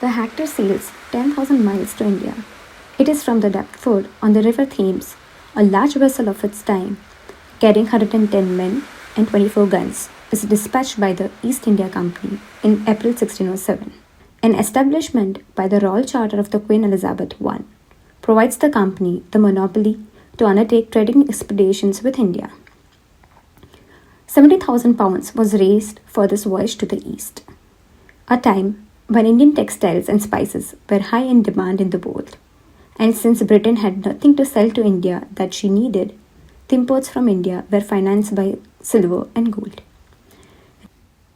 The Hector sails 10,000 miles to India. It is from the Deptford on the River Thames, a large vessel of its time, carrying 110 men and 24 guns, is dispatched by the East India Company in April 1607. An establishment by the Royal Charter of the Queen Elizabeth I provides the company the monopoly to undertake trading expeditions with India. £70,000 was raised for this voyage to the east, a time when Indian textiles and spices were high in demand in the world, and since Britain had nothing to sell to India that she needed, the imports from India were financed by silver and gold.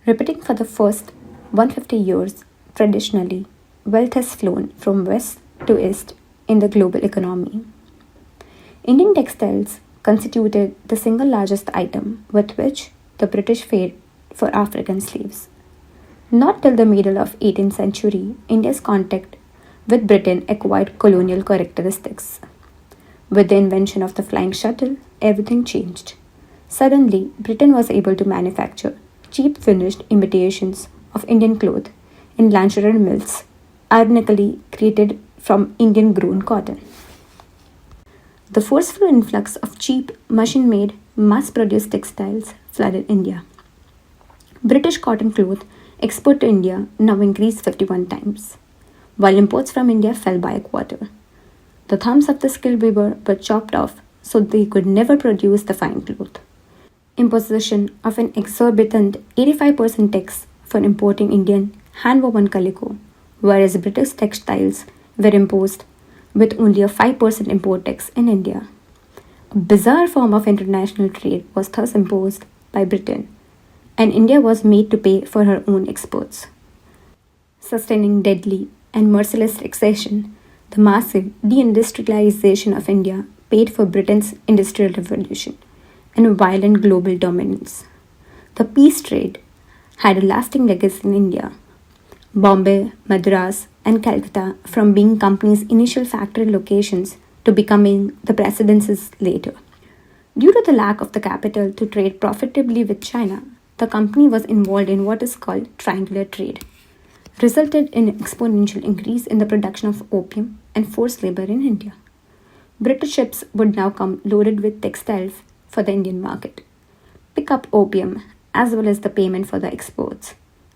Repeating for the first 150 years, traditionally, wealth has flown from west to east in the global economy. Indian textiles constituted the single largest item with which the British paid for African slaves. Not till the middle of 18th century, India's contact with Britain acquired colonial characteristics. With the invention of the flying shuttle, everything changed. Suddenly, Britain was able to manufacture cheap finished imitations of Indian cloth in lingerie mills, ironically created from Indian grown cotton. The forceful influx of cheap, machine made, mass produced textiles flooded India. British cotton cloth export to India now increased 51 times, while imports from India fell by a quarter. The thumbs of the skilled weaver were chopped off so they could never produce the fine cloth. Imposition of an exorbitant 85% tax for importing Indian hand-woven calico, whereas British textiles were imposed with only a 5% import tax in India. A bizarre form of international trade was thus imposed by Britain, and India was made to pay for her own exports. Sustaining deadly and merciless taxation, the massive deindustrialization of India paid for Britain's industrial revolution and violent global dominance. The peace trade had a lasting legacy in India. Bombay, Madras, and Calcutta from being company's initial factory locations to becoming the presidencies later. Due to the lack of the capital to trade profitably with China, the company was involved in what is called triangular trade, resulted in an exponential increase in the production of opium and forced labor in India. British ships would now come loaded with textiles for the Indian market, pick up opium as well as the payment for the exports,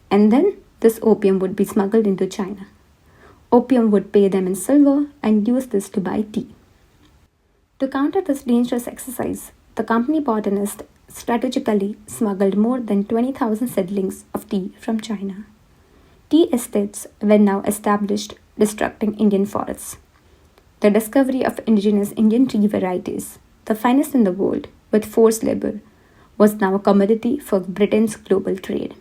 and then this opium would be smuggled into China. Opium would pay them in silver and use this to buy tea. To counter this dangerous exercise, the company botanist strategically smuggled more than 20,000 seedlings of tea from China. Tea estates were now established, destructing Indian forests. The discovery of indigenous Indian tea varieties, the finest in the world, with forced labor, was now a commodity for Britain's global trade.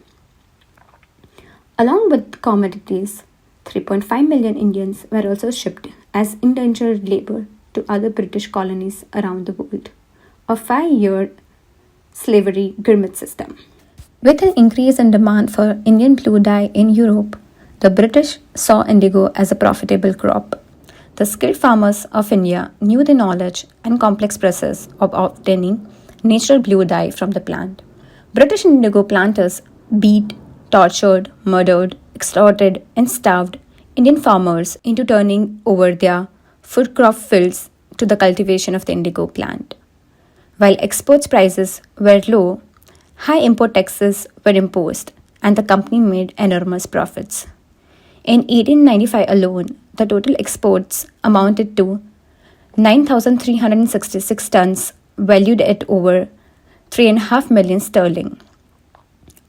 Along with commodities, 3.5 million Indians were also shipped as indentured labor to other British colonies around the world, a 5-year slavery pyramid system. With an increase in demand for Indian blue dye in Europe, the British saw indigo as a profitable crop. The skilled farmers of India knew the knowledge and complex process of obtaining natural blue dye from the plant. British indigo planters beat, tortured, murdered, extorted, and starved Indian farmers into turning over their food crop fields to the cultivation of the indigo plant. While exports prices were low, high import taxes were imposed and the company made enormous profits. In 1895 alone, the total exports amounted to 9,366 tons, valued at over 3.5 million sterling.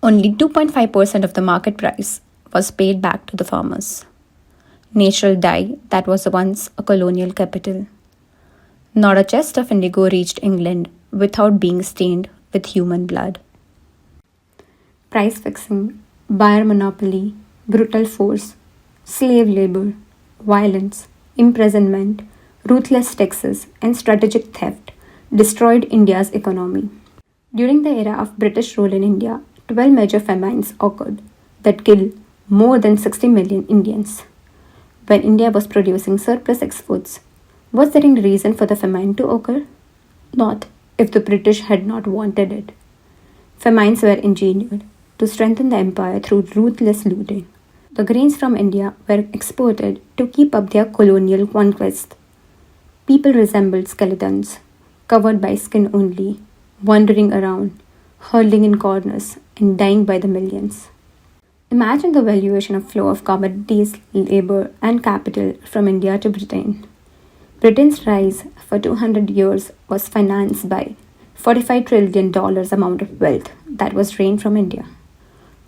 Only 2.5% of the market price was paid back to the farmers. Natural dye that was once a colonial capital. Not a chest of indigo reached England without being stained with human blood. Price fixing, buyer monopoly, brutal force, slave labor, violence, imprisonment, ruthless taxes, and strategic theft destroyed India's economy. During the era of British rule in India, 12 major famines occurred that killed more than 60 million Indians. When India was producing surplus exports, was there any reason for the famine to occur? Not if the British had not wanted it. Famines were engineered to strengthen the empire through ruthless looting. The grains from India were exported to keep up their colonial conquest. People resembled skeletons, covered by skin only, wandering around, huddling in corners, and dying by the millions. Imagine the valuation of flow of commodities, labor, and capital from India to Britain. Britain's rise for 200 years was financed by $45 trillion amount of wealth that was drained from India.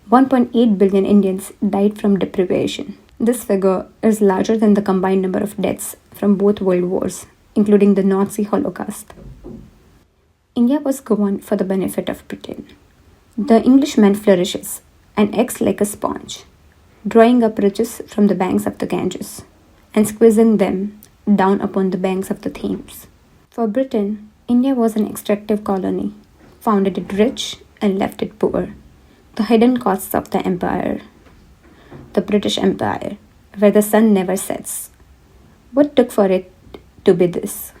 1.8 billion Indians died from deprivation. This figure is larger than the combined number of deaths from both world wars, including the Nazi Holocaust. India was governed for the benefit of Britain. The Englishman flourishes and acts like a sponge, drawing up riches from the banks of the Ganges and squeezing them down upon the banks of the Thames. For Britain, India was an extractive colony, founded it rich and left it poor. The hidden costs of the empire. The British Empire, where the sun never sets. What took for it to be this?